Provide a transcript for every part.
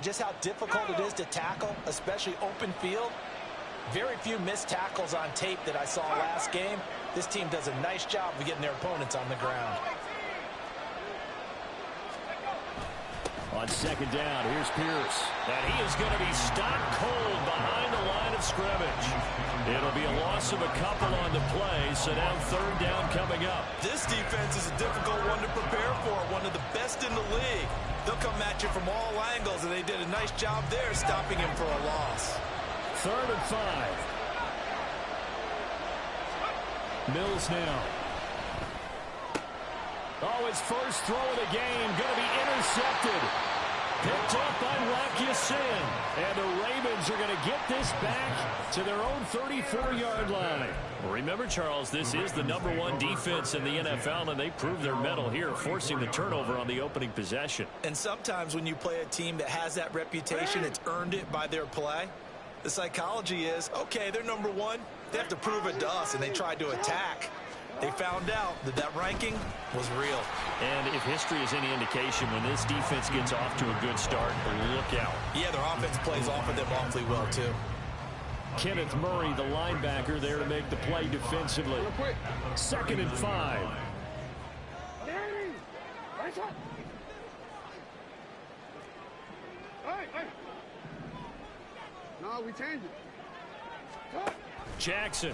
Just how difficult it is to tackle, especially open field. Very few missed tackles on tape that I saw last game. This team does a nice job of getting their opponents on the ground. On second down, here's Pierce. And he is going to be stopped cold behind the line of scrimmage. It'll be a loss of a couple on the play, so now third down coming up. This defense is a difficult one to prepare for, one of the best in the league. They'll come at you from all angles, and they did a nice job there stopping him for a loss. 3rd and 5. Mills now. Oh, his first throw of the game going to be intercepted. Picked up by Sin. And the Ravens are going to get this back to their own 34-yard line. Remember, Charles, this is the #1 defense in the NFL, and they proved their mettle here, forcing the turnover on the opening possession. And sometimes when you play a team that has that reputation, it's earned it by their play. The psychology is, okay, they're #1. They have to prove it to us, and they tried to attack. They found out that that ranking was real. And if history is any indication, when this defense gets off to a good start, look out. Yeah, their offense plays off of them awfully well, too. Kenneth Murray, the linebacker, there to make the play defensively. 2nd and 5. No, we changed it. Jackson.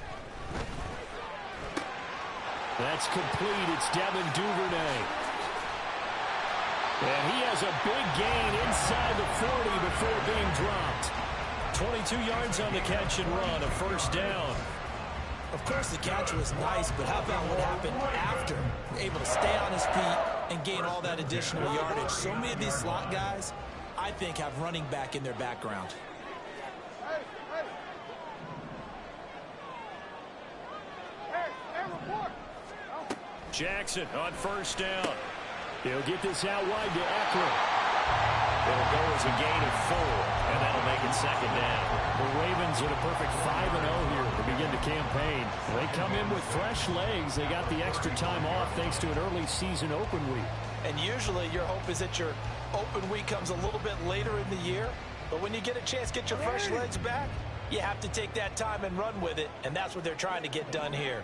That's complete. It's Devin Duvernay. And he has a big gain inside the 40 before being dropped. 22 yards on the catch and run, a first down. Of course, the catch was nice, but how about what happened after? Able to stay on his feet and gain all that additional yardage. So many of these slot guys, I think, have running back in their background. Jackson on first down. He'll get this out wide to Eckler. It'll go as a gain of 4, and that'll make it second down. The Ravens at a perfect 5-0 here to begin the campaign. They come in with fresh legs. They got the extra time off thanks to an early season open week. And usually your hope is that your open week comes a little bit later in the year. But when you get a chance to get your fresh legs back, you have to take that time and run with it. And that's what they're trying to get done here.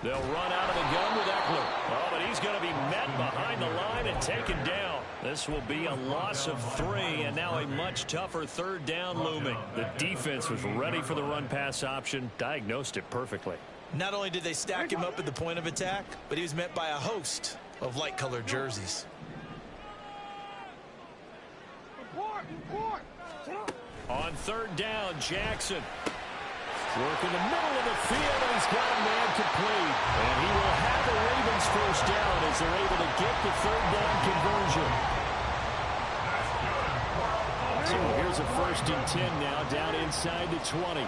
They'll run out of the gun with Eckler. Oh, but he's going to be met behind the line and taken down. This will be a loss of 3, and now a much tougher third down looming. The defense was ready for the run-pass option, diagnosed it perfectly. Not only did they stack him up at the point of attack, but he was met by a host of light-colored jerseys. On third down, Jackson. Work in the middle of the field, and he's got a man complete. And he will have the Ravens first down as they're able to get the third down conversion. So here's a 1st and 10 now, down inside the 20.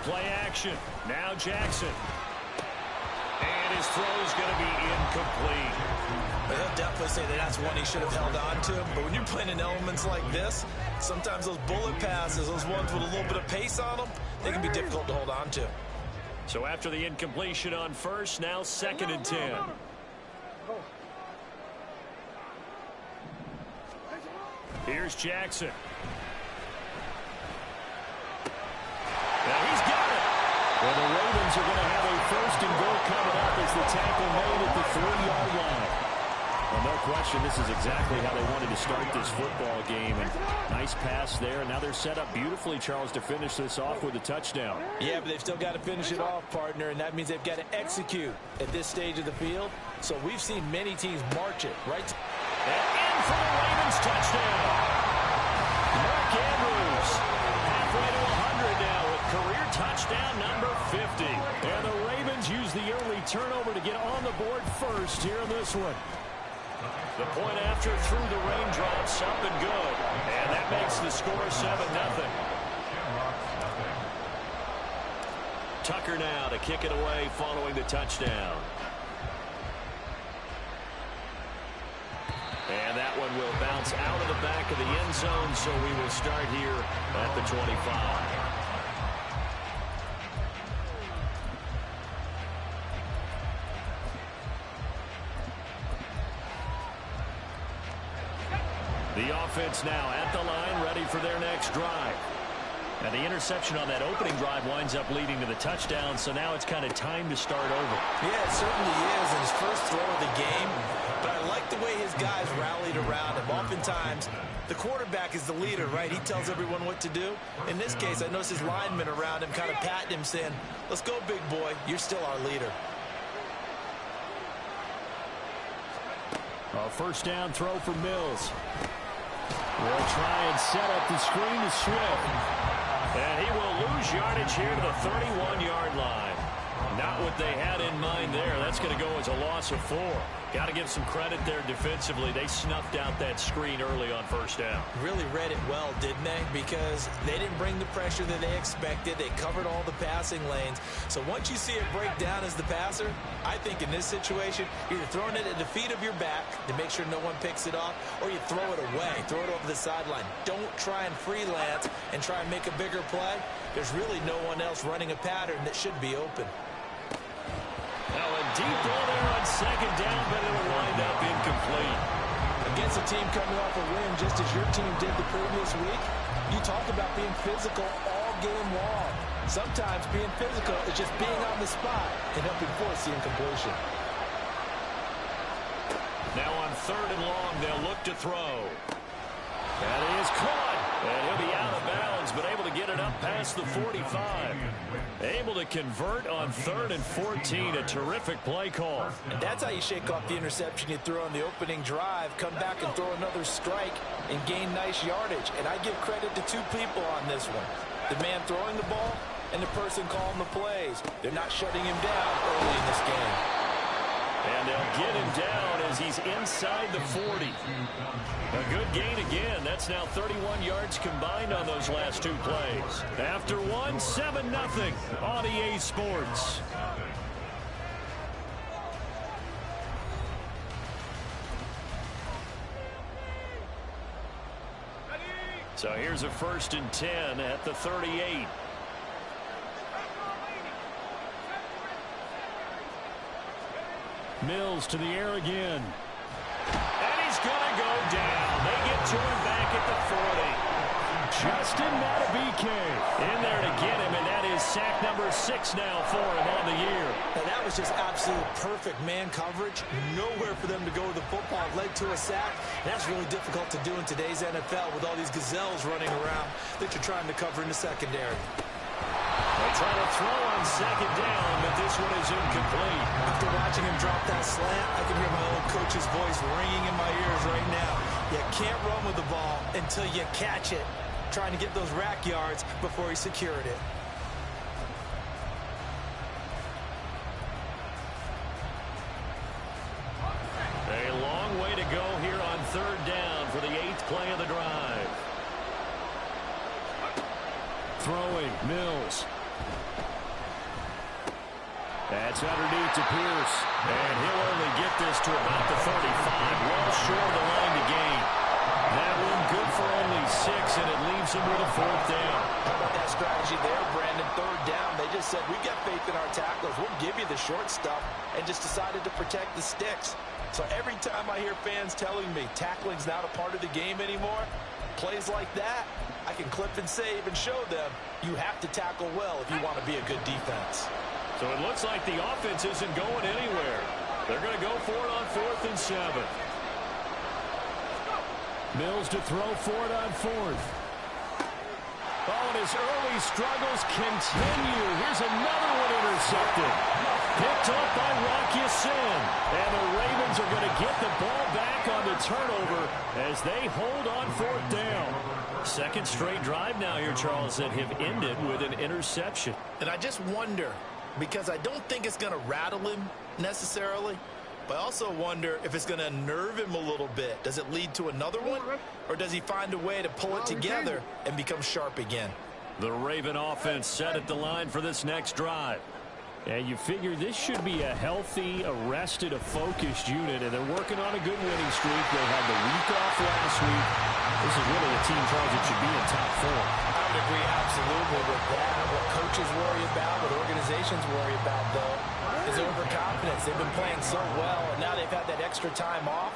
Play action. Now Jackson. And his throw is going to be incomplete. They'll definitely say that that's one he should have held on to. But when you're playing in elements like this, sometimes those bullet passes, those ones with a little bit of pace on them, they can be difficult to hold on to. So after the incompletion on first, now 2nd and 10. Here's Jackson. And he's got it. Well, the Ravens are going to have a 1st and goal coming up as the tackle made at the 3-yard line. Well, no question, this is exactly how they wanted to start this football game. And nice pass there. And now they're set up beautifully, Charles, to finish this off with a touchdown. Yeah, but they've still got to finish it off, partner, and that means they've got to execute at this stage of the field. So we've seen many teams march it, right? And in for the Ravens touchdown. Mark Andrews, halfway to 100 now with career touchdown number 50. And the Ravens use the early turnover to get on the board first here in this one. The point after through the raindrops, up and good. And that makes the score 7-0. Tucker now to kick it away following the touchdown. And that one will bounce out of the back of the end zone, so we will start here at the 25. The offense now at the line, ready for their next drive. And the interception on that opening drive winds up leading to the touchdown, so now it's kind of time to start over. Yeah, it certainly is, and his first throw of the game. But I like the way his guys rallied around him. Oftentimes, the quarterback is the leader, right? He tells everyone what to do. In this case, I noticed his linemen around him kind of patting him, saying, let's go, big boy. You're still our leader. A first down throw for Mills. We'll try and set up the screen to Swift. And he will lose yardage here to the 31-yard line. Not what they had in mind there. That's going to go as a loss of 4. Got to give some credit there defensively. They snuffed out that screen early on first down. Really read it well, didn't they? Because they didn't bring the pressure that they expected. They covered all the passing lanes. So once you see it break down as the passer, I think in this situation, you're either throwing it at the feet of your back to make sure no one picks it off, or you throw it away, throw it over the sideline. Don't try and freelance and try and make a bigger play. There's really no one else running a pattern that should be open. Now a deep ball there on second down, but it'll wind up incomplete. Against a team coming off a win, just as your team did the previous week, you talk about being physical all game long. Sometimes being physical is just being on the spot and helping force the incompletion. Now on third and long, they'll look to throw. That is caught. And he'll be out of bounds, but able to get it up past the 45. Able to convert on 3rd and 14. A terrific play call. And that's how you shake off the interception you threw on the opening drive. Come back and throw another strike and gain nice yardage. And I give credit to 2 people on this one. The man throwing the ball and the person calling the plays. They're not shutting him down early in this game. And they'll get him down as he's inside the 40. A good gain again. That's now 31 yards combined on those last 2 plays. After one, 7-0 on EA Sports. So here's a 1st and 10 at the 38. Mills to the air again. And he's going to go down. They get to him back at the 40. Justin Matabike in there to get him, and that is sack number 6 now for him on the year. And that was just absolute perfect man coverage. Nowhere for them to go with the football. Led to a sack. And that's really difficult to do in today's NFL with all these gazelles running around that you're trying to cover in the secondary. They try to throw on second down, but this one is incomplete. After watching him drop that slant, I can hear my old coach's voice ringing in my ears right now. You can't run with the ball until you catch it. Trying to get those rack yards before he secured it. A long way to go here on 3rd down for the 8th play of the drive. Throwing, Mills. That's underneath to Pierce. And he'll only get this to about the 35. Well short of the line to gain. That one good for only 6, and it leaves him with a 4th down. How about that strategy there, Brandon? 3rd down. They just said, we've got faith in our tacklers. We'll give you the short stuff, and just decided to protect the sticks. So every time I hear fans telling me tackling's not a part of the game anymore, plays like that, I can clip and save and show them you have to tackle well if you want to be a good defense. So it looks like the offense isn't going anywhere. They're going to go for it on 4th and 7. Mills to throw for it on 4th. Oh, and his early struggles continue. Here's another one intercepted. Picked up by Rock Ya-Sin. And the Ravens are going to get the ball back on the turnover as they hold on 4th down. 2nd straight drive now here, Charles, that have ended with an interception. And I just wonder, because I don't think it's going to rattle him necessarily, but I also wonder if it's going to unnerve him a little bit. Does it lead to another one, or does he find a way to pull it together and become sharp again? The Raven offense set at the line for this next drive. And you figure this should be a healthy, arrested, a focused unit, and they're working on a good winning streak. They had the week off last week. This is really a team, Charles, that should be in top 4. I would agree absolutely with that. What coaches worry about, what organizations worry about, though, is overconfidence. They've been playing so well, and now they've had that extra time off.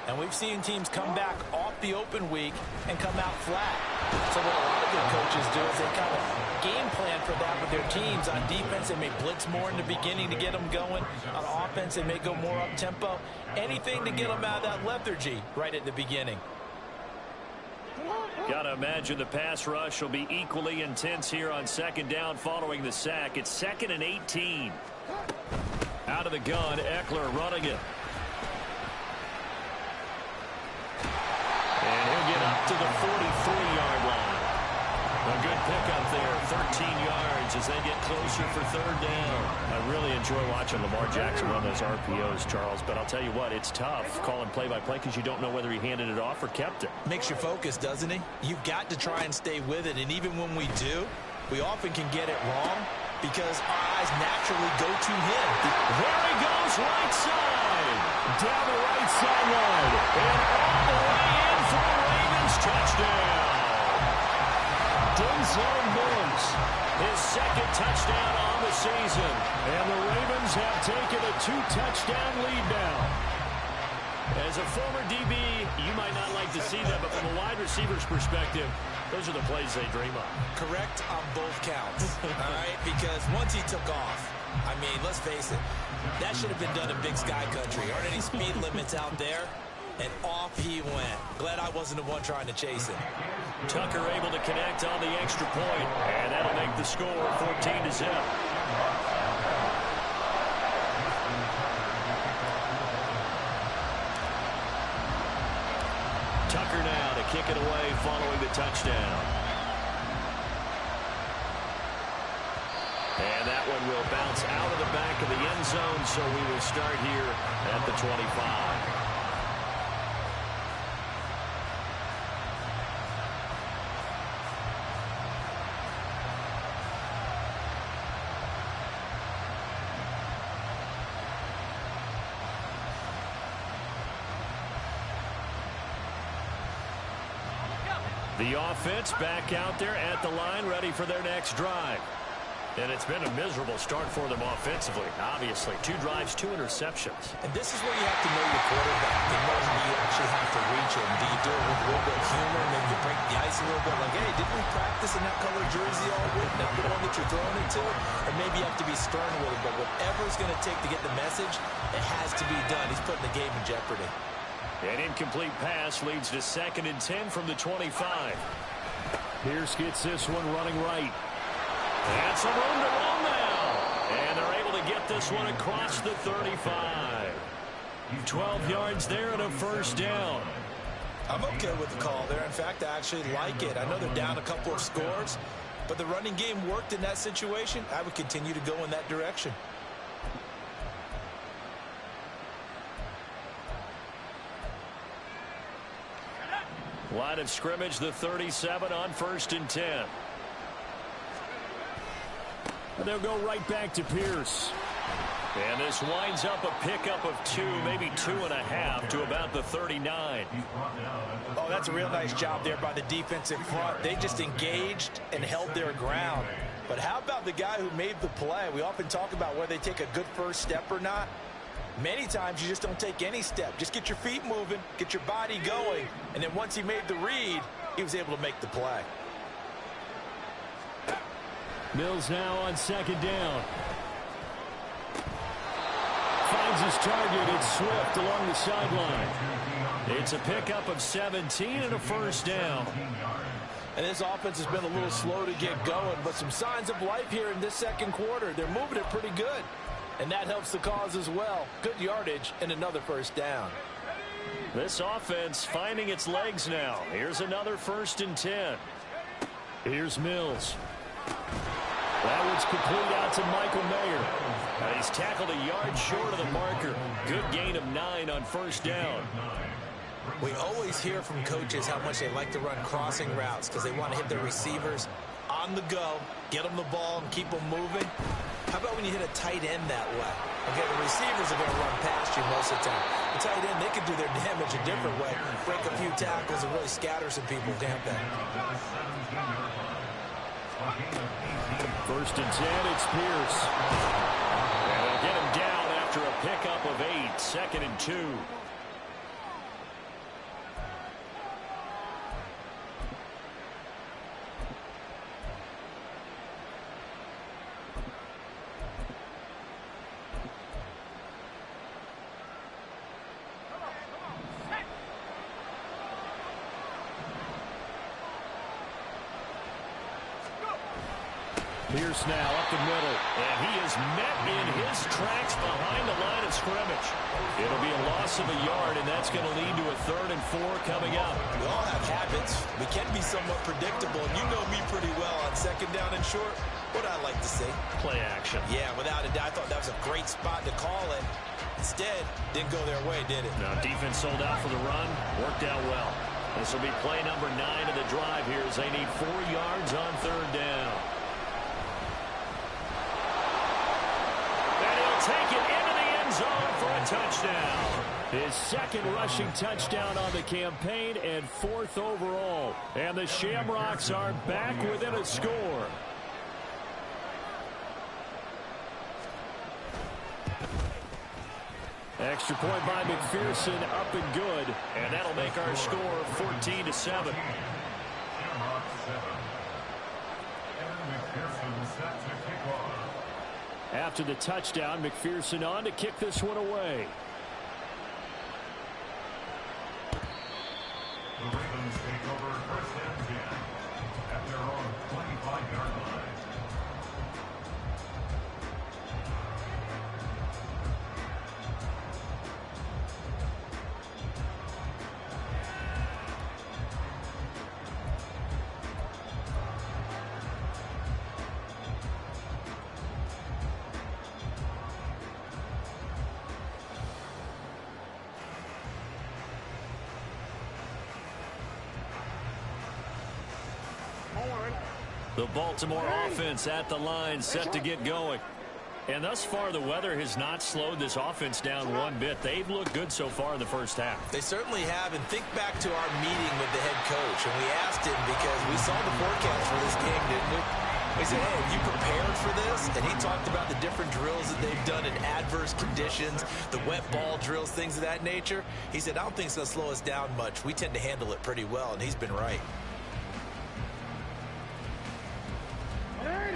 And we've seen teams come back off the open week and come out flat. So what a lot of good coaches do is they kind of game plan for that with their teams. On defense, they may blitz more in the beginning to get them going. On offense, they may go more up-tempo. Anything to get them out of that lethargy right at the beginning. Got to imagine the pass rush will be equally intense here on second down following the sack. It's 2nd and 18. Out of the gun, Eckler running it. And he'll get up to the 43-yard line. A good pickup there, 13 yards as they get closer for third down. I really enjoy watching Lamar Jackson run those RPOs, Charles, but I'll tell you what, it's tough calling play-by-play because you don't know whether he handed it off or kept it. Makes you focus, doesn't he? You've got to try and stay with it, and even when we do, we often can get it wrong because our eyes naturally go to him. There he goes, right side. Down the right sideline. And all the way in for the Ravens touchdown. Denzel Mims, his 2nd touchdown on the season. And the Ravens have taken a 2-touchdown lead now. As a former DB, you might not like to see that, but from a wide receiver's perspective, those are the plays they dream of. Correct on both counts, all right? Because once he took off, I mean, let's face it, that should have been done in Big Sky Country. Aren't any speed limits out there? And off he went. Glad I wasn't the one trying to chase him. Tucker able to connect on the extra point, and that'll make the score 14-0. Tucker now to kick it away following the touchdown. And that one will bounce out of the back of the end zone, so we will start here at the 25. The offense back out there at the line, ready for their next drive. And it's been a miserable start for them offensively, obviously. 2 drives, 2 interceptions. And this is where you have to know your quarterback and know how you actually have to reach him. Do you do it with a little bit of humor, maybe you break the ice a little bit, like, hey, didn't we practice in that color jersey all week? Not the one that you're throwing it to? Or maybe you have to be stern with it, but whatever it's going to take to get the message, it has to be done. He's putting the game in jeopardy. An incomplete pass leads to 2nd and 10 from the 25. Pierce gets this one running right. And some room to run now. And they're able to get this one across the 35. 12 yards there and a first down. I'm okay with the call there. In fact, I actually like it. I know they're down a couple of scores, but the running game worked in that situation. I would continue to go in that direction. Line of scrimmage, the 37 on 1st and 10. And they'll go right back to Pierce. And this winds up a pickup of 2, maybe 2.5 to about the 39. Oh, that's a real nice job there by the defensive front. They just engaged and held their ground. But how about the guy who made the play? We often talk about whether they take a good first step or not. Many times you just don't take any step. Just get your feet moving, get your body going, and then once he made the read, he was able to make the play. Mills now on 2nd down. Finds his target. It's Swift along the sideline. It's a pickup of 17 and a first down. And this offense has been a little slow to get going, but some signs of life here in this 2nd quarter. They're moving it pretty good. And that helps the cause as well. Good yardage and another first down. This offense finding its legs now. Here's another 1st and 10. Here's Mills. That one's complete out to Michael Mayer. And he's tackled a yard short of the marker. Good gain of 9 on first down. We always hear from coaches how much they like to run crossing routes because they want to hit their receivers on the go, get them the ball, and keep them moving. How about when you hit a tight end that way? Okay, the receivers are going to run past you most of the time. The tight end, they can do their damage a different way, break a few tackles and really scatter some people, can't they? 1st and 10, it's Pierce. And they'll get him down after a pickup of 8, 2nd and 2. Pierce now up the middle. And he is met in his tracks behind the line of scrimmage. It'll be a loss of a yard, and that's going to lead to a 3rd and 4 coming up. We all have habits. We can be somewhat predictable, and you know me pretty well on 2nd down and short. What I like to say? Play action. Yeah, without a doubt. I thought that was a great spot to call it. Instead, didn't go their way, did it? Now, defense sold out for the run. Worked out well. This will be play number 9 of the drive here as they need 4 yards on 3rd down. Take it into the end zone for a touchdown. His 2nd rushing touchdown on the campaign and 4th overall. And the Shamrocks are back within a score. Extra point by McPherson, up and good. And that'll make our score 14-7. After the touchdown, McPherson on to kick this one away. The Ravens take over 1st and 10 at their own 25-yard line. The Baltimore offense at the line, set to get going. And thus far, the weather has not slowed this offense down one bit. They've looked good so far in the first half. They certainly have. And think back to our meeting with the head coach. And we asked him because we saw the forecast for this game, didn't we? We said, hey, have you prepared for this? And he talked about the different drills that they've done in adverse conditions, the wet ball drills, things of that nature. He said, I don't think it's going to slow us down much. We tend to handle it pretty well, and he's been right.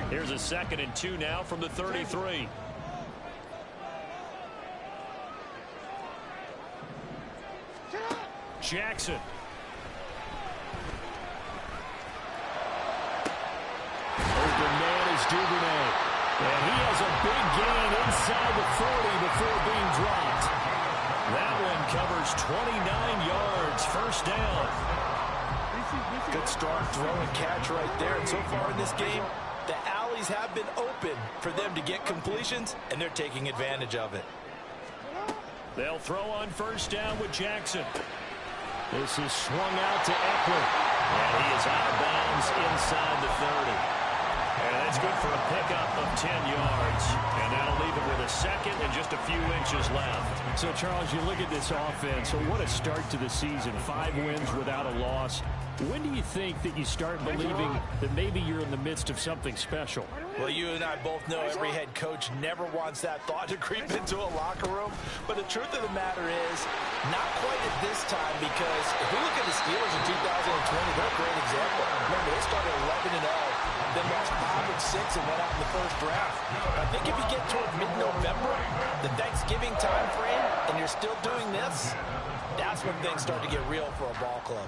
Here's a 2nd and 2 now from the 33. Jackson. Open man is Duvernay. And he has a big gain inside the 40 before being dropped. That one covers 29 yards. 1st down. Good start, throw and catch right there. And so far in this game, the alleys have been open for them to get completions, and they're taking advantage of it. They'll throw on 1st down with Jackson. This is swung out to Eckler. And he is out of bounds inside the 30. And that's good for a pickup of 10 yards. And that'll leave it with a 2nd and just a few inches left. So, Charles, you look at this offense. So what a start to the season. 5 wins without a loss. When do you think that you start believing that maybe you're in the midst of something special? Well, you and I both know every head coach never wants that thought to creep into a locker room. But the truth of the matter is, not quite at this time, because if we look at the Steelers in 2020, they're a great example. Remember, they started 11-0, then lost 5 of 6 and went out in the 1st draft. I think if you get toward mid-November, the Thanksgiving time frame, and you're still doing this, that's when things start to get real for a ball club.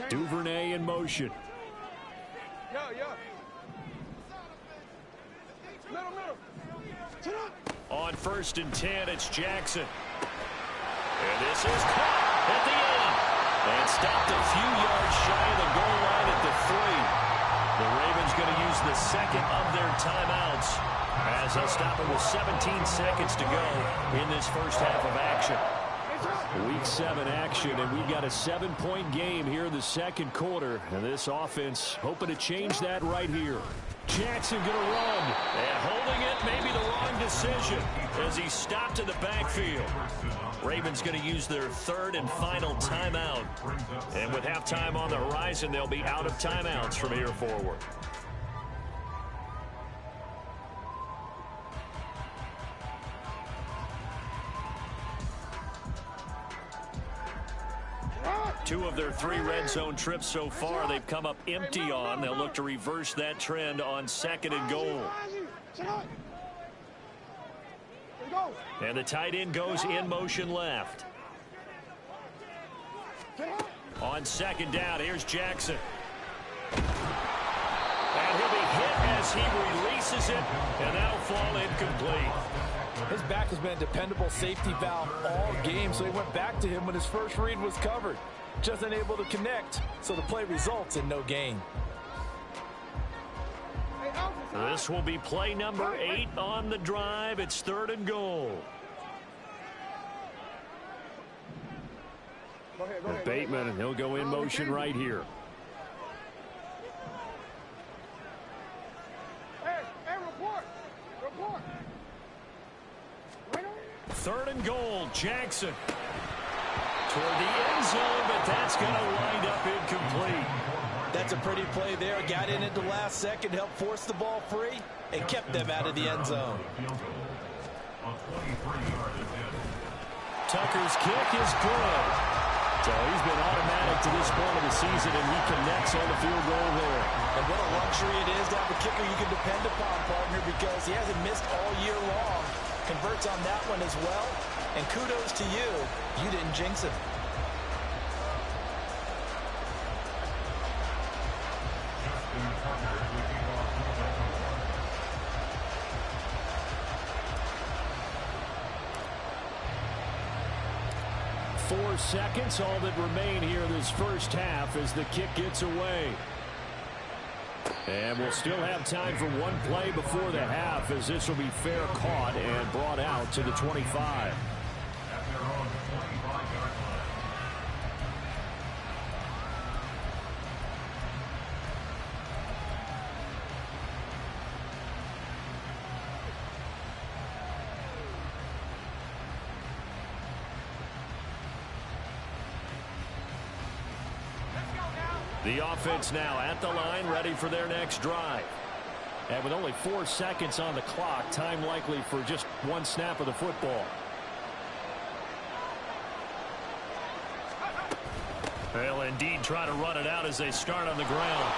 Duvernay in motion. On 1st and 10, it's Jackson. And this is caught at the end. And stopped a few yards shy of the goal line at the 3. The Ravens going to use the 2nd of their timeouts as they'll stop it with 17 seconds to go in this first half of action. Week 7 action, and we've got a 7-point game here in the 2nd quarter. And this offense hoping to change that right here. Jackson going to run. And holding it may be the wrong decision as he stopped in the backfield. Ravens going to use their 3rd and final timeout. And with halftime on the horizon, they'll be out of timeouts from here forward. Two of their 3 red zone trips so far, they've come up empty on. They'll look to reverse that trend on 2nd and goal. And the tight end goes in motion left. On second down, here's Jackson. And he'll be hit as he releases it, and that'll fall incomplete. His back has been a dependable safety valve all game, so he went back to him when his first read was covered. Just unable to connect, so the play results in no gain. This will be play number 8 on the drive. It's 3rd and goal. And Bateman, he'll go in motion right here. Report. 3rd and goal, Jackson. Toward the end zone, but that's going to wind up incomplete. That's a pretty play there. Got in at the last second, helped force the ball free, and kept them out of the end zone. Tucker's kick is good. So he's been automatic to this point of the season, and he connects on the field goal there. And what a luxury it is to have a kicker you can depend upon, partner, because he hasn't missed all year long. Converts on that one as well. And kudos to you. You didn't jinx him. Four seconds, all that remain here in this first half as the kick gets away. And we'll still have time for one play before the half, as this will be fair caught and brought out to the 25. The offense now at the line, ready for their next drive. And with only 4 seconds on the clock, time likely for just one snap of the football. They'll indeed try to run it out as they start on the ground.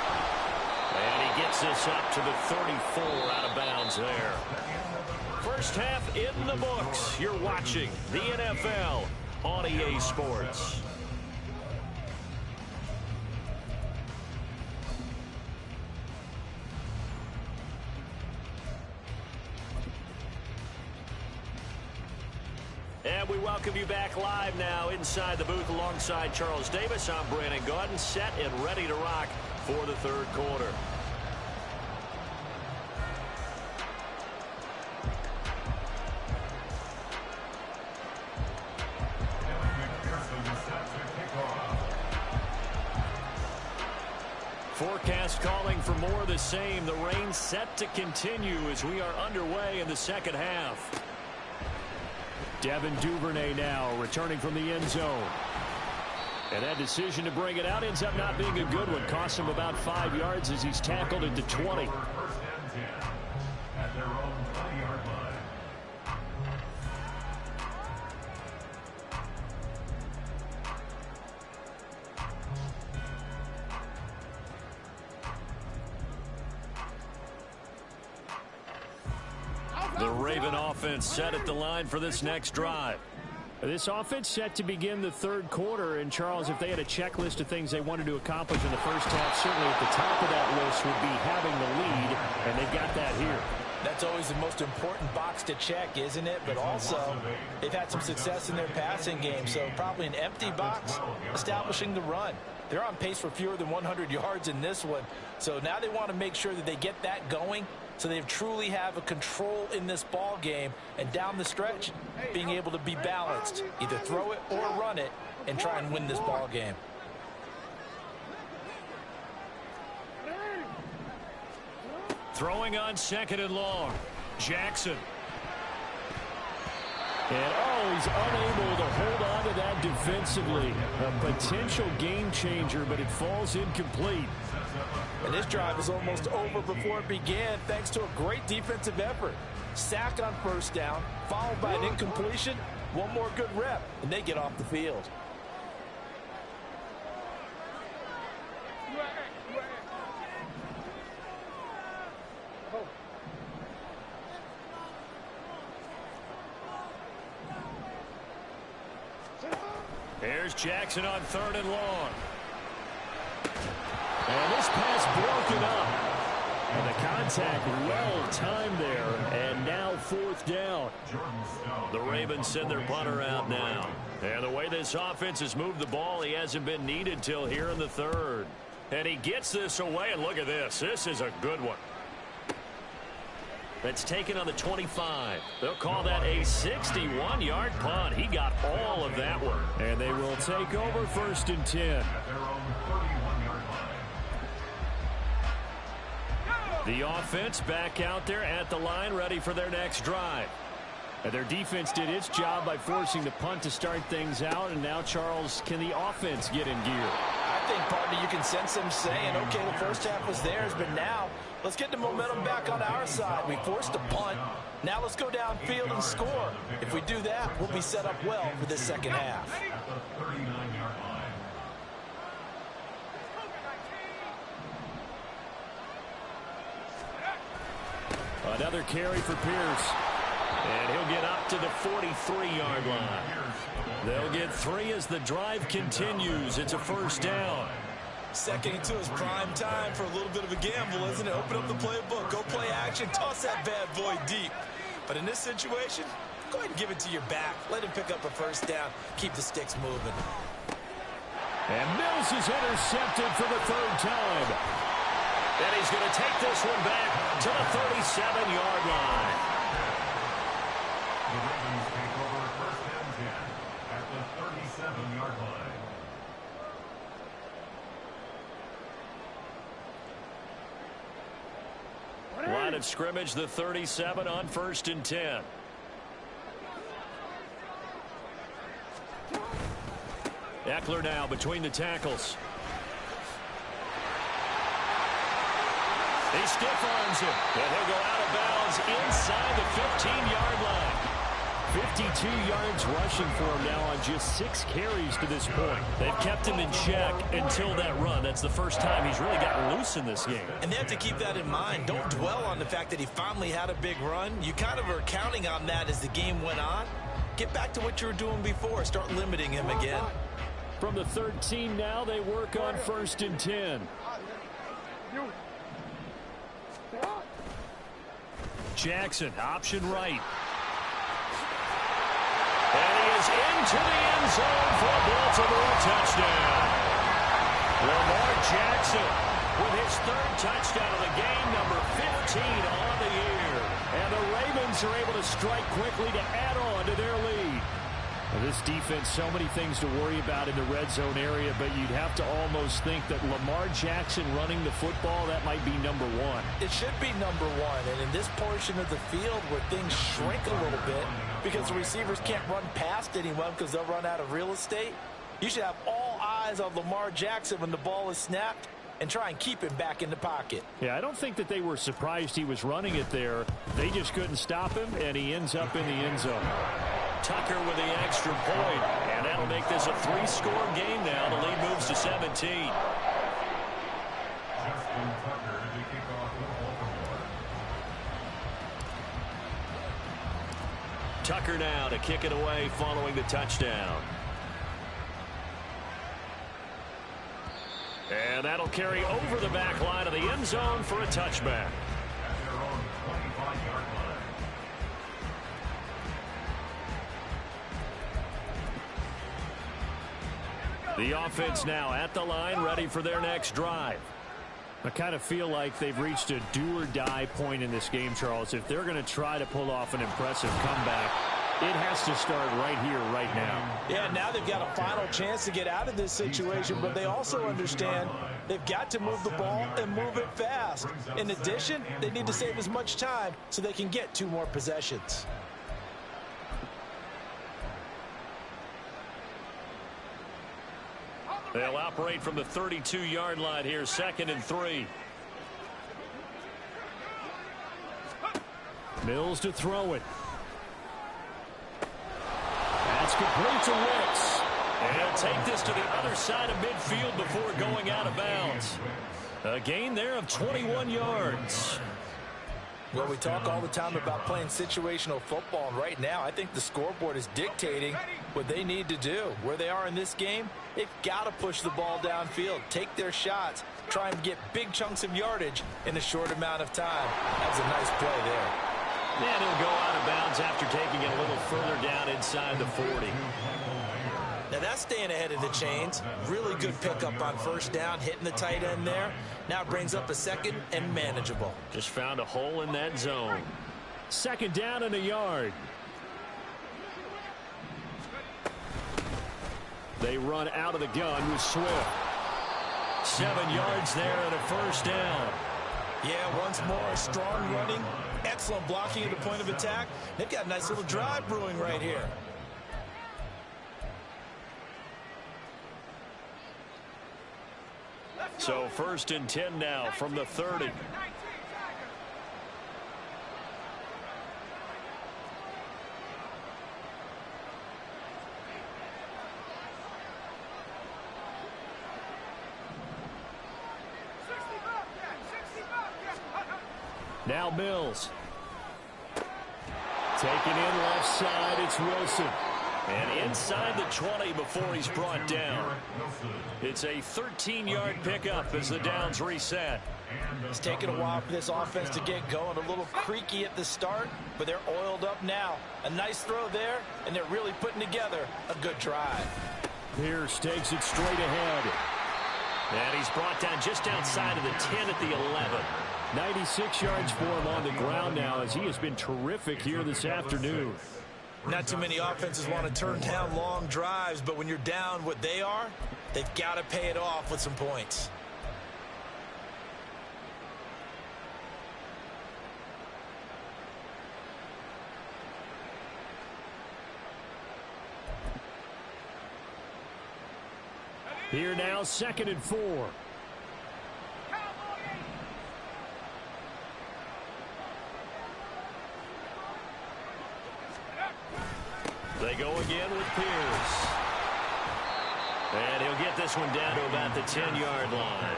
And he gets this up to the 34, out of bounds there. First half in the books. You're watching the NFL on EA Sports. And we welcome you back live now inside the booth alongside Charles Davis. I'm Brandon Gaudin, set and ready to rock for the third quarter. Forecast calling for more of the same. The rain set to continue as we are underway in the second half. Devin Duvernay now returning from the end zone. And that decision to bring it out ends up not being a good one. Costs him about 5 yards as he's tackled at the 20. At their own 20-yard line. The Raven offense set at the line for this next drive. This offense set to begin the third quarter. And, Charles, if they had a checklist of things they wanted to accomplish in the first half, certainly at the top of that list would be having the lead, and they've got that here. That's always the most important box to check, isn't it? But also, they've had some success in their passing game, so probably an empty box, establishing the run. They're on pace for fewer than 100 yards in this one, so now they want to make sure that they get that going so they truly have a control in this ball game, and down the stretch, being able to be balanced, either throw it or run it, and try and win this ball game. Throwing on second and long. Jackson. And, he's unable to hold on to that defensively. A potential game changer, but it falls incomplete. And this drive is almost over before it began, thanks to a great defensive effort. Sack on first down, followed by an incompletion. One more good rep, and they get off the field. Here's Jackson on 3rd and long. And this pass broken up. And the contact well timed there. And now 4th down. The Ravens send their punter out now. And the way this offense has moved the ball, he hasn't been needed till here in the 3rd. And he gets this away, and look at this. This is a good one. That's taken on the 25. They'll call that a 61-yard punt. He got all of that one. And they will take over 1st and 10. The offense back out there at the line, ready for their next drive. And their defense did its job by forcing the punt to start things out. And now, Charles, can the offense get in gear? I think, partner, you can sense them saying, okay, the first half was theirs, but now let's get the momentum back on our side. We forced a punt. Now let's go downfield and score. If we do that, we'll be set up well for this second half. Another carry for Pierce. And he'll get up to the 43-yard line. They'll get 3 as the drive continues. It's a 1st down. 2nd and 2 is prime time for a little bit of a gamble, isn't it? Open up the playbook, go play action, toss that bad boy deep. But in this situation, go ahead and give it to your back. Let him pick up a 1st down. Keep the sticks moving. And Mills is intercepted for the 3rd time. And he's going to take this one back to the 37-yard line. The Ravens take over 1st and 10 at the 37-yard line. Line of scrimmage, the 37 on 1st and 10. Eckler now between the tackles. He stiff arms him, and he'll go out of bounds inside the 15-yard line. 52 yards rushing for him now on just 6 carries to this point. They've kept him in check until that run. That's the first time he's really gotten loose in this game. And they have to keep that in mind. Don't dwell on the fact that he finally had a big run. You kind of are counting on that as the game went on. Get back to what you were doing before. Start limiting him again. From the 13 now, they work on 1st and 10. Jackson, option right. And he is into the end zone for a Baltimore touchdown. Lamar Jackson with his 3rd touchdown of the game, number 15 on the year. And the Ravens are able to strike quickly to add on to their lead. Well, this defense, so many things to worry about in the red zone area, but you'd have to almost think that Lamar Jackson running the football, that might be number 1. It should be number 1, and in this portion of the field where things shrink a little bit because the receivers can't run past anyone because they'll run out of real estate, you should have all eyes on Lamar Jackson when the ball is snapped and try and keep him back in the pocket. Yeah, I don't think that they were surprised he was running it there. They just couldn't stop him, and he ends up in the end zone. Tucker with the extra point, and that'll make this a 3-score game now. The lead moves to 17. Justin Tucker to kick off with Baltimore. Tucker now to kick it away following the touchdown. And that'll carry over the back line of the end zone for a touchback. At their own 25-yard line. The offense now at the line, ready for their next drive. I kind of feel like they've reached a do-or-die point in this game, Charles. If they're going to try to pull off an impressive comeback, it has to start right here, right now. Yeah, now they've got a final chance to get out of this situation, but they also understand they've got to move the ball and move it fast. In addition, they need to save as much time so they can get 2 more possessions. They'll operate from the 32-yard line here, 2nd and 3. Mills to throw it. That's complete to Wicks. And he'll take this to the other side of midfield before going out of bounds. A gain there of 21 yards. Well, we talk all the time about playing situational football, and right now I think the scoreboard is dictating what they need to do. Where they are in this game, they've got to push the ball downfield, take their shots, try and get big chunks of yardage in a short amount of time. That was a nice play there. And he'll go out of bounds after taking it a little further down inside the 40. Now that's staying ahead of the chains. Really good pickup on first down, hitting the tight end there. Now brings up a second and manageable. Just found a hole in that zone. Second down and a yard. They run out of the gun with Swift. 7 yards there and a first down. Yeah, once more, strong running, excellent blocking at the point of attack. They've got a nice little drive brewing right here. So first and 10 now from the 30. Now Mills. Taken in left side, it's Wilson. And inside the 20 before he's brought down. It's a 13-yard pickup as the downs reset. It's taken a while for this offense to get going. A little creaky at the start, but they're oiled up now. A nice throw there, and they're really putting together a good drive. Pierce takes it straight ahead. And he's brought down just outside of the 10 at the 11. 96 yards for him on the ground now as he has been terrific here this afternoon. Not too many offenses want to turn down long drives, but when you're down what they are, they've got to pay it off with some points. Here now, 2nd and 4. They go again with Pierce. And he'll get this one down to about the 10-yard line.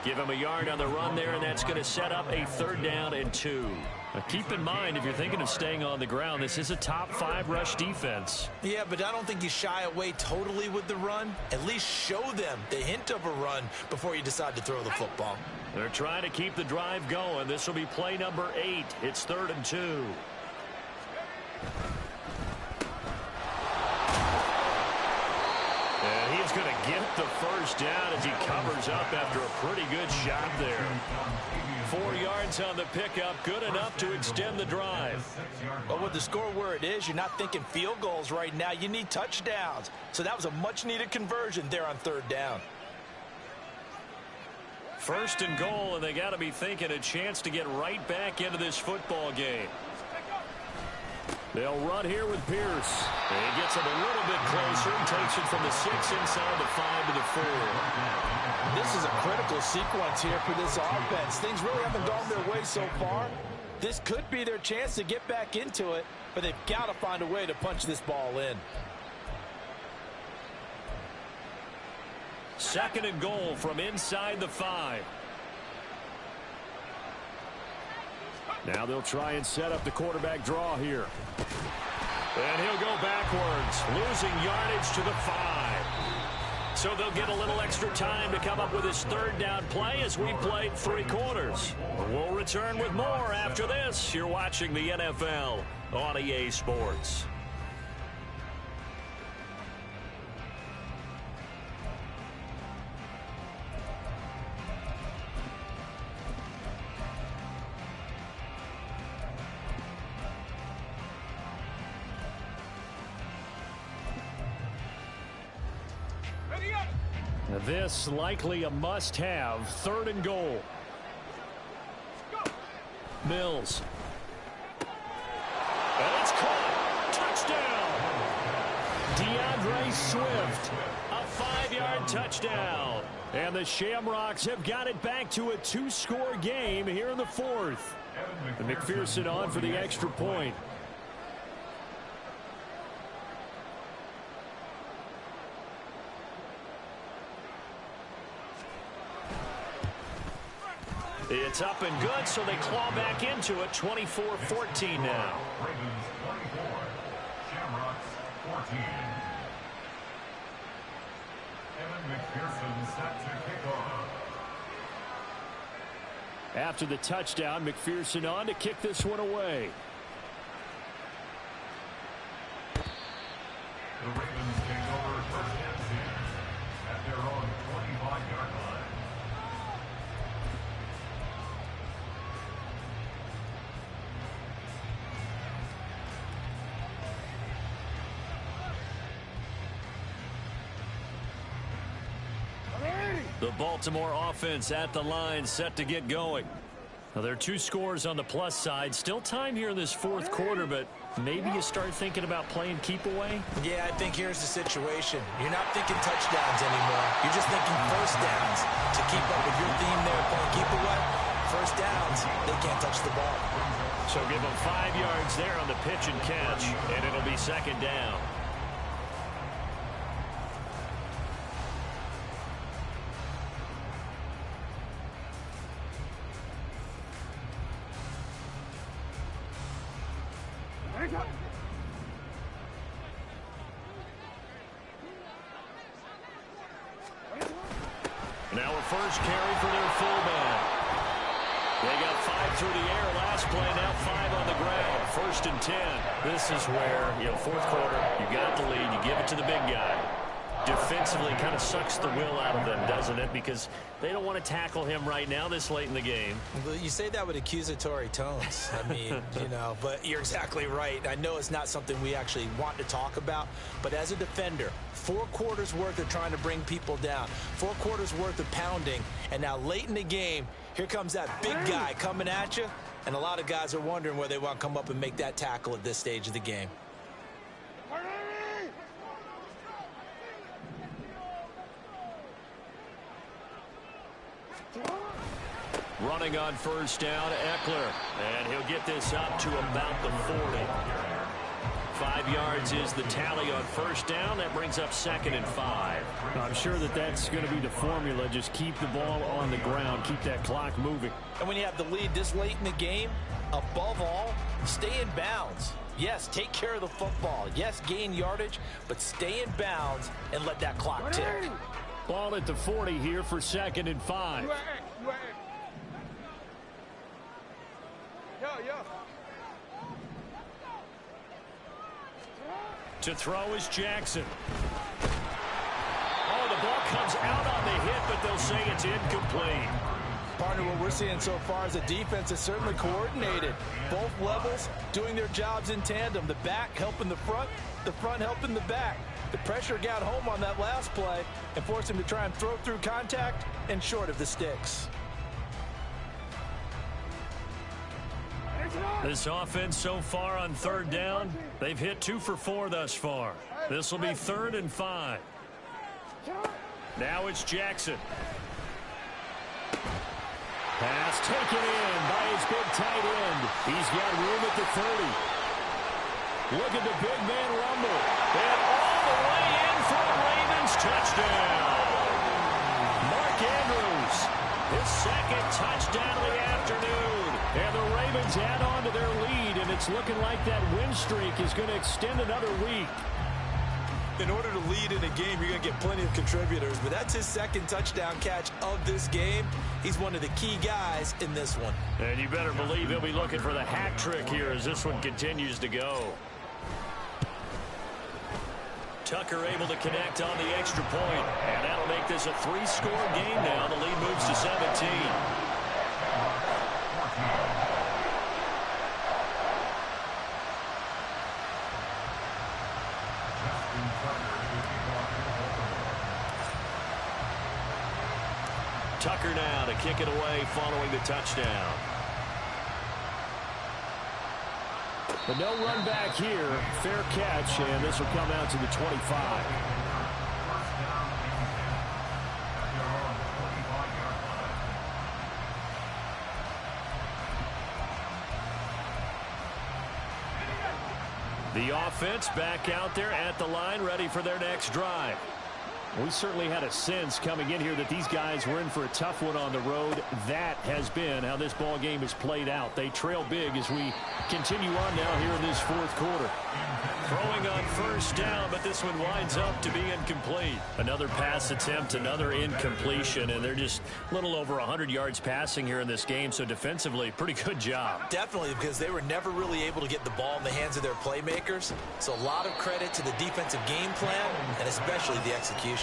Give him a yard on the run there, and that's going to set up a 3rd down and 2. Now keep in mind, if you're thinking of staying on the ground, this is a top 5 rush defense. Yeah, but I don't think you shy away totally with the run. At least show them the hint of a run before you decide to throw the football. They're trying to keep the drive going. This will be play number 8. It's 3rd and 2. And he's going to get the first down as he covers up after a pretty good shot there. 4 yards on the pickup, good enough to extend the drive. But with the score where it is, you're not thinking field goals right now. You need touchdowns. So that was a much-needed conversion there on 3rd down. 1st and goal, and they got to be thinking a chance to get right back into this football game. They'll run here with Pierce. And he gets him a little bit closer and takes it from the 6 inside the 5 to the 4. This is a critical sequence here for this offense. Things really haven't gone their way so far. This could be their chance to get back into it, but they've got to find a way to punch this ball in. 2nd and goal from inside the 5. Now they'll try and set up the quarterback draw here. And he'll go backwards, losing yardage to the 5. So they'll get a little extra time to come up with his 3rd down play as we played 3 quarters. We'll return with more after this. You're watching the NFL on EA Sports. This likely a must-have 3rd and goal. Mills. And it's caught. Touchdown. DeAndre Swift. A 5-yard touchdown. And the Shamrocks have got it back to a 2-score game here in the 4th. And McPherson on for the extra point. It's up and good, so they claw back into it. 24-14 now. Ravens 24, Shamrocks 14. Evan McPherson set to kick off. After the touchdown, McPherson on to kick this one away. The Ravens take over first and 10 at their own 25-yard line. The Baltimore offense at the line, set to get going. Now, there are 2 scores on the plus side. Still time here in this fourth quarter, but maybe you start thinking about playing keep away? Yeah, I think here's the situation. You're not thinking touchdowns anymore. You're just thinking first downs. To keep up with your theme there, playing keep away, first downs, they can't touch the ball. So give them 5 yards there on the pitch and catch, and it'll be second down. Now a first carry for their fullback. They got 5 through the air last play, now 5 on the ground. First and 10. This is where, fourth quarter, you got the lead, you give it to the big guy. Defensively, kind of sucks the will out of them, doesn't it? Because they don't want to tackle him right now this late in the game. Well, you say that with accusatory tones. I mean, but you're exactly right. I know it's not something we actually want to talk about, but as a defender, 4 quarters worth of trying to bring people down, 4 quarters worth of pounding, and now late in the game, here comes that big guy coming at you, and a lot of guys are wondering whether they want to come up and make that tackle at this stage of the game. Running on first down, Eckler. And he'll get this up to about the 40. 5 yards is the tally on first down. That brings up second and 5. I'm sure that's going to be the formula. Just keep the ball on the ground. Keep that clock moving. And when you have the lead this late in the game, above all, stay in bounds. Yes, take care of the football. Yes, gain yardage, but stay in bounds and let that clock tick. Ball at the 40 here for second and 5. To throw is Jackson. Oh, the ball comes out on the hit, but they'll say it's incomplete. Partner, what we're seeing so far is the defense is certainly coordinated. Both levels doing their jobs in tandem. The back helping the front helping the back. The pressure got home on that last play and forced him to try and throw through contact and short of the sticks. This offense so far on third down, they've hit 2 for 4 thus far. This will be third and 5. Now it's Jackson. Pass taken in by his big tight end. He's got room at the 30. Look at the big man rumble. And all the way in for a Ravens touchdown. Mark Andrews, his second touchdown of the afternoon. And the Ravens add on to their lead, and it's looking like that win streak is going to extend another week. In order to lead in a game, you're going to get plenty of contributors, but that's his second touchdown catch of this game. He's one of the key guys in this one. And you better believe he'll be looking for the hat trick here as this one continues to go. Tucker able to connect on the extra point, and that'll make this a 3-score game now. The lead moves to 17. Tucker now to kick it away following the touchdown. But no run back here. Fair catch, and this will come out to the 25. The offense back out there at the line, ready for their next drive. We certainly had a sense coming in here that these guys were in for a tough one on the road. That has been how this ball game has played out. They trail big as we continue on now here in this fourth quarter. Throwing on first down, but this one winds up to be incomplete. Another pass attempt, another incompletion, and they're just a little over 100 yards passing here in this game, so defensively, pretty good job. Definitely, because they were never really able to get the ball in the hands of their playmakers, so a lot of credit to the defensive game plan and especially the execution.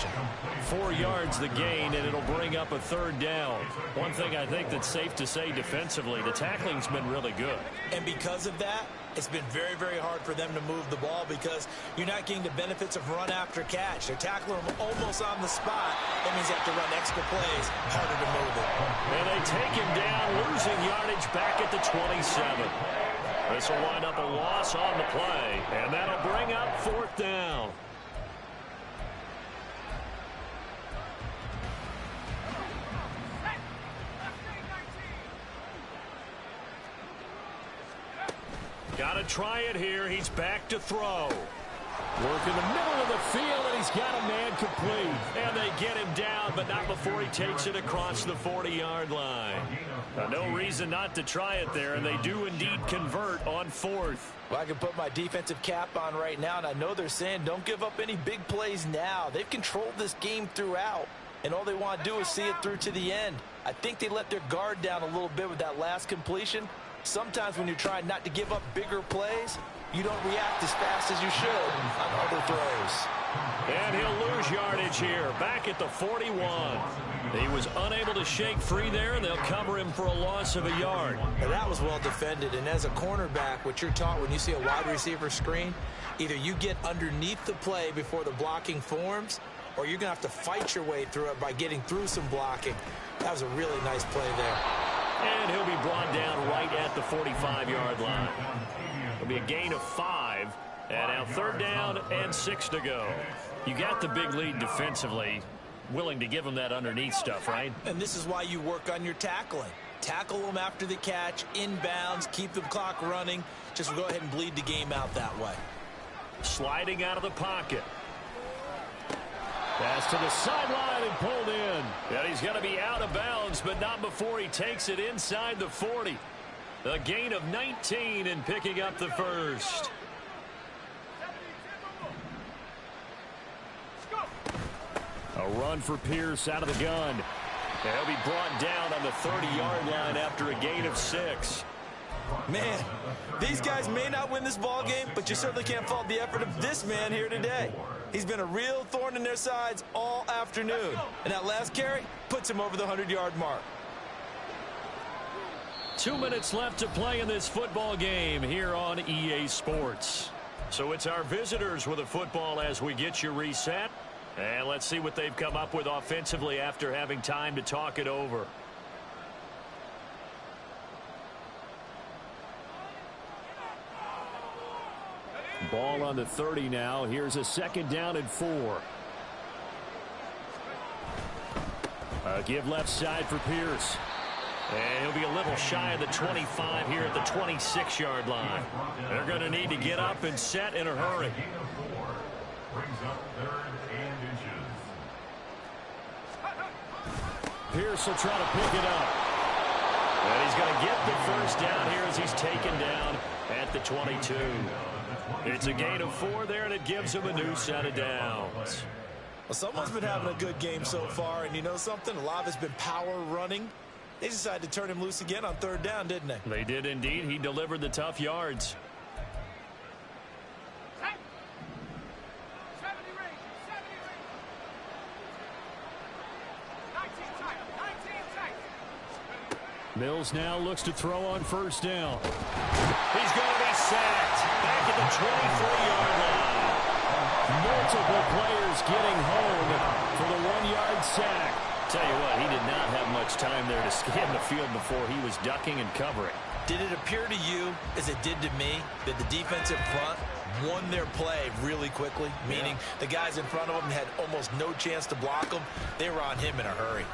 4 yards the gain, and it'll bring up a third down. One thing I think that's safe to say defensively, the tackling's been really good. And because of that, it's been very, very hard for them to move the ball because you're not getting the benefits of run after catch. They're tackling them almost on the spot. That means you have to run extra plays, harder to move it. And they take him down, losing yardage back at the 27. This will wind up a loss on the play, and that'll bring up fourth down. Got to try it here. He's back to throw. Work in the middle of the field, and he's got a man complete. And they get him down, but not before he takes it across the 40-yard line. No reason not to try it there, and they do indeed convert on fourth. Well, I can put my defensive cap on right now, and I know they're saying don't give up any big plays now. They've controlled this game throughout, and all they want to do is see it through to the end. I think they let their guard down a little bit with that last completion. Sometimes when you're trying not to give up bigger plays, you don't react as fast as you should on other throws. And he'll lose yardage here, back at the 41. He was unable to shake free there, and they'll cover him for a loss of a yard. Now, that was well defended, and as a cornerback, what you're taught when you see a wide receiver screen, either you get underneath the play before the blocking forms, or you're going to have to fight your way through it by getting through some blocking. That was a really nice play there. And he'll be brought down right at the 45-yard line. It'll be a gain of 5. And now third down and 6 to go. You got the big lead defensively. Willing to give them that underneath stuff, right? And this is why you work on your tackling. Tackle them after the catch, inbounds, keep the clock running. Just go ahead and bleed the game out that way. Sliding out of the pocket. Pass to the sideline and pulled in. And he's going to be out of bounds, but not before he takes it inside the 40. A gain of 19 and picking up the first. A run for Pierce out of the gun. And he'll be brought down on the 30-yard line after a gain of 6. Man, these guys may not win this ball game, but you certainly can't fault the effort of this man here today. He's been a real thorn in their sides all afternoon. And that last carry puts him over the 100-yard mark. 2 minutes left to play in this football game here on EA Sports. So it's our visitors with a football as we get you reset. And let's see what they've come up with offensively after having time to talk it over. Ball on the 30 now. Here's a second down and 4. A give left side for Pierce. And he'll be a little shy of the 25 here at the 26-yard line. They're going to need to get up and set in a hurry. Pierce will try to pick it up. And he's going to get the first down here as he's taken down at the 22. It's a gain of 4 there, and it gives him a new set of downs. Well, someone's been having a good game so far, and you know something? A lot of it's been power running. They decided to turn him loose again on third down, didn't they? They did indeed. He delivered the tough yards. Mills now looks to throw on first down. He's going to be sacked back at the 23-yard line. Multiple players getting home for the 1-yard sack. Tell you what, he did not have much time there to scan the field before he was ducking and covering. Did it appear to you, as it did to me, that the defensive front won their play really quickly? Meaning the guys in front of them had almost no chance to block them. They were on him in a hurry.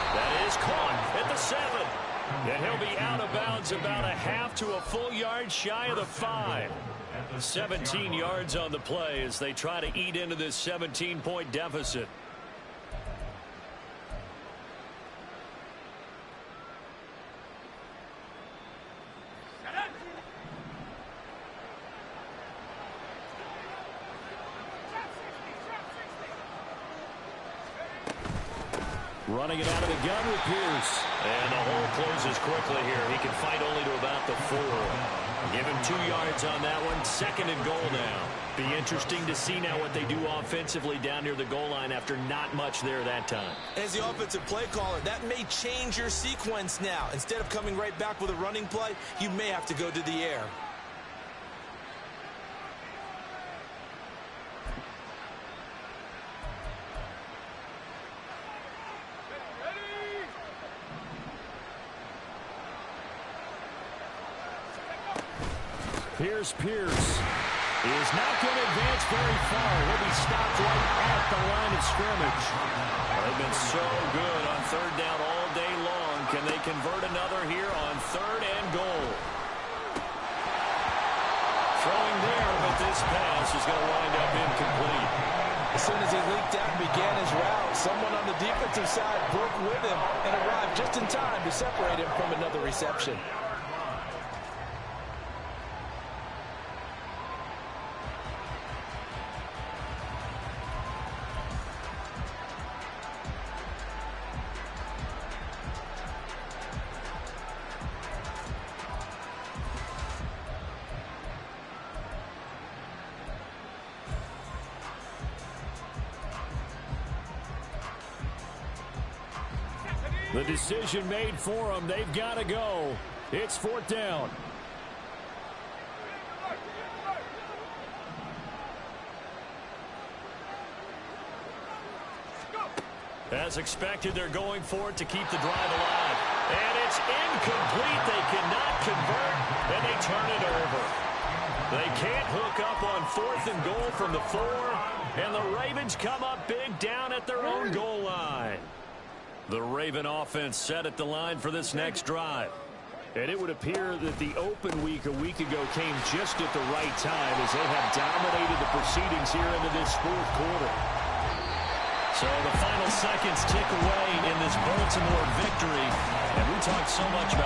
That is caught at the 7. And he'll be out of bounds about a half to a full yard shy of the 5. 17 yards on the play as they try to eat into this 17-point deficit. Running it out of the gun with Pierce. And the hole closes quickly here. He can fight only to about the 4. Give him 2 yards on that one. 2nd and goal now. Be interesting to see now what they do offensively down near the goal line after not much there that time. As the offensive play caller, that may change your sequence now. Instead of coming right back with a running play, you may have to go to the air. Here's Pierce. He is not going to advance very far. He'll be stopped right at the line of scrimmage. They've been so good on 3rd down all day long. Can they convert another here on 3rd and goal? Throwing there, but this pass is going to wind up incomplete. As soon as he leaked out and began his route, someone on the defensive side broke with him and arrived just in time to separate him from another reception. The decision made for them. They've got to go. It's 4th down. As expected, they're going for it to keep the drive alive. And it's incomplete. They cannot convert, and they turn it over. They can't hook up on 4th and goal from the 4, and the Ravens come up big down at their own goal line. The Raven offense set at the line for this next drive. And it would appear that the open week a week ago came just at the right time as they have dominated the proceedings here into this 4th quarter. So the final seconds tick away in this Baltimore victory. And we talked so much about